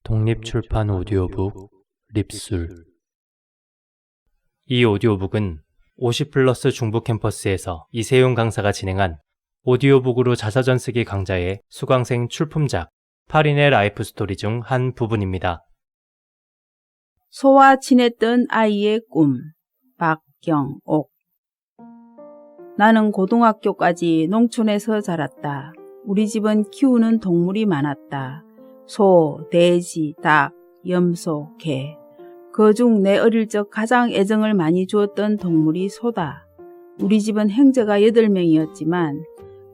독립출판 오디오북 립술. 이 오디오북은 50+ 중부 캠퍼스에서 이세용 강사가 진행한 오디오북으로 자서전 쓰기 강좌의 수강생 출품작 파린의 라이프 스토리 중 한 부분입니다. 소와 친했던 아이의 꿈. 박경옥. 나는 고등학교까지 농촌에서 자랐다. 우리 집은 키우는 동물이 많았다. 소, 돼지, 닭, 염소, 개. 그중 내 어릴 적 가장 애정을 많이 주었던 동물이 소다. 우리 집은 형제가 8명이었지만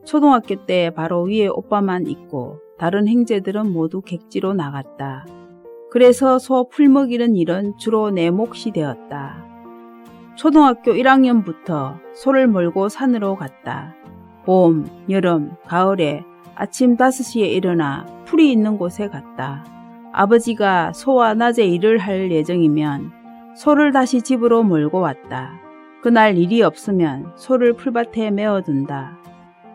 초등학교 때 바로 위에 오빠만 있고 다른 형제들은 모두 객지로 나갔다. 그래서 소 풀먹이는 일은 주로 내 몫이 되었다. 초등학교 1학년부터 소를 몰고 산으로 갔다. 봄, 여름, 가을에 아침 5시에 일어나 풀이 있는 곳에 갔다. 아버지가 소와 낮에 일을 할 예정이면 소를 다시 집으로 몰고 왔다. 그날 일이 없으면 소를 풀밭에 메어둔다.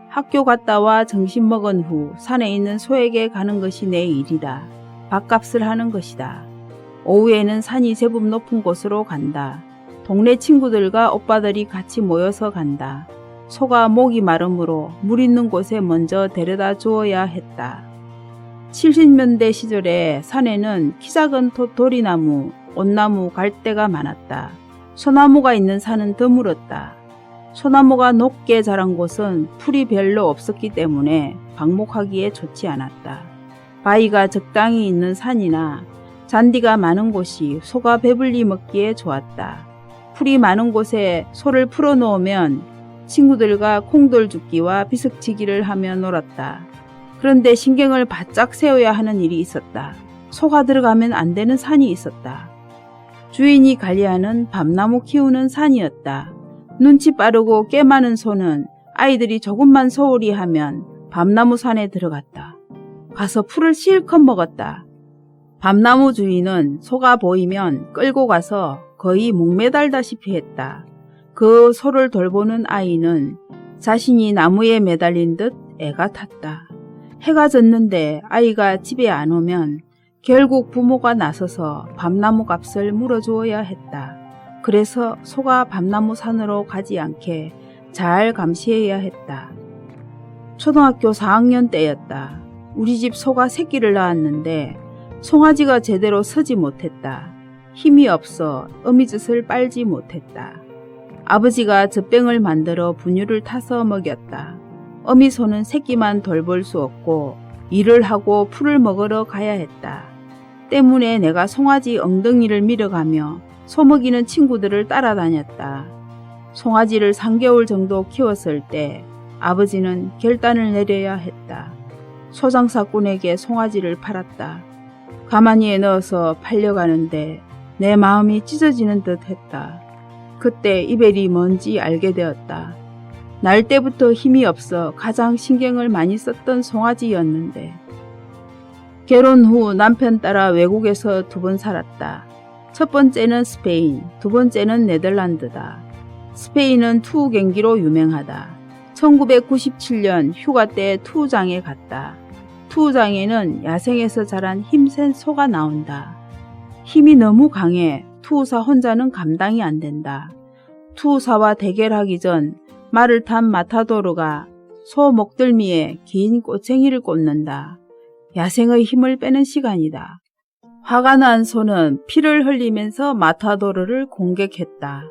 학교 갔다 와 점심 먹은 후 산에 있는 소에게 가는 것이 내 일이다. 밥값을 하는 것이다. 오후에는 산이 제법 높은 곳으로 간다. 동네 친구들과 오빠들이 같이 모여서 간다. 소가 목이 마르므로 물 있는 곳에 먼저 데려다 주어야 했다. 70년대 시절에 산에는 키 작은 도리나무, 온나무, 갈대가 많았다. 소나무가 있는 산은 드물었다. 소나무가 높게 자란 곳은 풀이 별로 없었기 때문에 방목하기에 좋지 않았다. 바위가 적당히 있는 산이나 잔디가 많은 곳이 소가 배불리 먹기에 좋았다. 풀이 많은 곳에 소를 풀어놓으면 친구들과 콩돌줍기와 비석치기를 하며 놀았다. 그런데 신경을 바짝 세워야 하는 일이 있었다. 소가 들어가면 안 되는 산이 있었다. 주인이 관리하는 밤나무 키우는 산이었다. 눈치 빠르고 꽤 많은 소는 아이들이 조금만 소홀히 하면 밤나무 산에 들어갔다. 가서 풀을 실컷 먹었다. 밤나무 주인은 소가 보이면 끌고 가서 거의 목매달다시피 했다. 그 소를 돌보는 아이는 자신이 나무에 매달린 듯 애가 탔다. 해가 졌는데 아이가 집에 안 오면 결국 부모가 나서서 밤나무 값을 물어주어야 했다. 그래서 소가 밤나무 산으로 가지 않게 잘 감시해야 했다. 초등학교 4학년 때였다. 우리 집 소가 새끼를 낳았는데 송아지가 제대로 서지 못했다. 힘이 없어 어미젖을 빨지 못했다. 아버지가 젖병을 만들어 분유를 타서 먹였다. 어미소는 새끼만 돌볼 수 없고 일을 하고 풀을 먹으러 가야 했다. 때문에 내가 송아지 엉덩이를 밀어가며 소 먹이는 친구들을 따라다녔다. 송아지를 3개월 정도 키웠을 때 아버지는 결단을 내려야 했다. 소장사꾼에게 송아지를 팔았다. 가마니에 넣어서 팔려가는데 내 마음이 찢어지는 듯 했다. 그때 이별이 뭔지 알게 되었다. 날 때부터 힘이 없어 가장 신경을 많이 썼던 송아지였는데 결혼 후 남편 따라 외국에서 2번 살았다. 첫 번째는 스페인, 두 번째는 네덜란드다. 스페인은 투우 경기로 유명하다. 1997년 휴가 때 투우장에 갔다. 투우장에는 야생에서 자란 힘센 소가 나온다. 힘이 너무 강해 투우사 혼자는 감당이 안 된다. 투우사와 대결하기 전 말을 탄 마타도르가 소 목덜미에 긴 꼬챙이를 꽂는다. 야생의 힘을 빼는 시간이다. 화가 난 소는 피를 흘리면서 마타도르를 공격했다.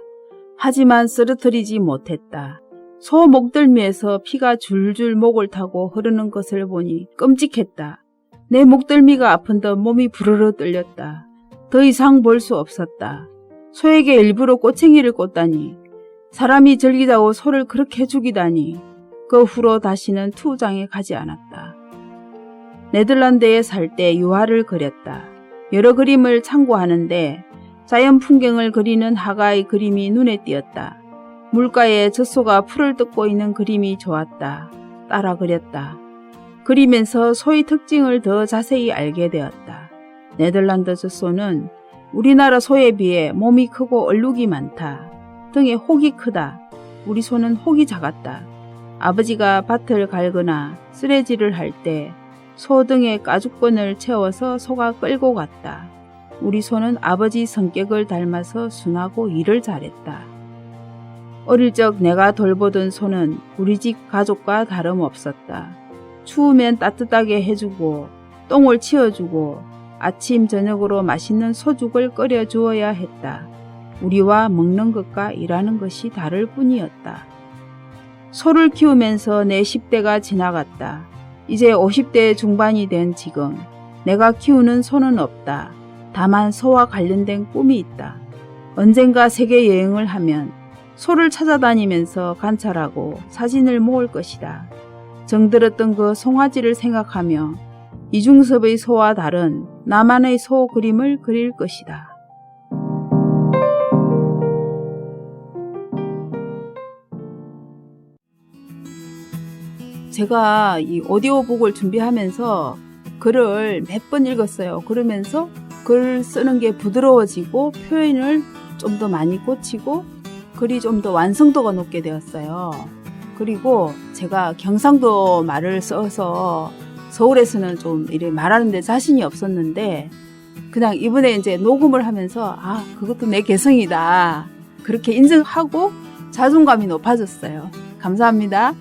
하지만 쓰러뜨리지 못했다. 소 목덜미에서 피가 줄줄 목을 타고 흐르는 것을 보니 끔찍했다. 내 목덜미가 아픈 듯 몸이 부르르 떨렸다. 더 이상 볼 수 없었다. 소에게 일부러 꼬챙이를 꽂다니. 사람이 즐기자고 소를 그렇게 죽이다니. 그 후로 다시는 투우장에 가지 않았다. 네덜란드에 살 때 유화를 그렸다. 여러 그림을 참고하는데 자연 풍경을 그리는 화가의 그림이 눈에 띄었다. 물가에 젖소가 풀을 뜯고 있는 그림이 좋았다. 따라 그렸다. 그리면서 소의 특징을 더 자세히 알게 되었다. 네덜란드 젖소는 우리나라 소에 비해 몸이 크고 얼룩이 많다. 등에 혹이 크다. 우리 소는 혹이 작았다. 아버지가 밭을 갈거나 쓰레질을 할 때 소 등에 가죽끈을 채워서 소가 끌고 갔다. 우리 소는 아버지 성격을 닮아서 순하고 일을 잘했다. 어릴 적 내가 돌보던 소는 우리 집 가족과 다름없었다. 추우면 따뜻하게 해주고 똥을 치워주고 아침 저녁으로 맛있는 소죽을 끓여주어야 했다. 우리와 먹는 것과 일하는 것이 다를 뿐이었다. 소를 키우면서 내 10대가 지나갔다. 이제 50대 중반이 된 지금 내가 키우는 소는 없다. 다만 소와 관련된 꿈이 있다. 언젠가 세계 여행을 하면 소를 찾아다니면서 관찰하고 사진을 모을 것이다. 정들었던 그 송아지를 생각하며 이중섭의 소와 다른 나만의 소 그림을 그릴 것이다. 제가 이 오디오북을 준비하면서 글을 몇 번 읽었어요. 그러면서 글 쓰는 게 부드러워지고 표현을 좀 더 많이 꽂히고 글이 좀 더 완성도가 높게 되었어요. 그리고 제가 경상도 말을 써서 서울에서는 좀 이렇게 말하는 데 자신이 없었는데 그냥 이번에 이제 녹음을 하면서 그것도 내 개성이다. 그렇게 인정하고 자존감이 높아졌어요. 감사합니다.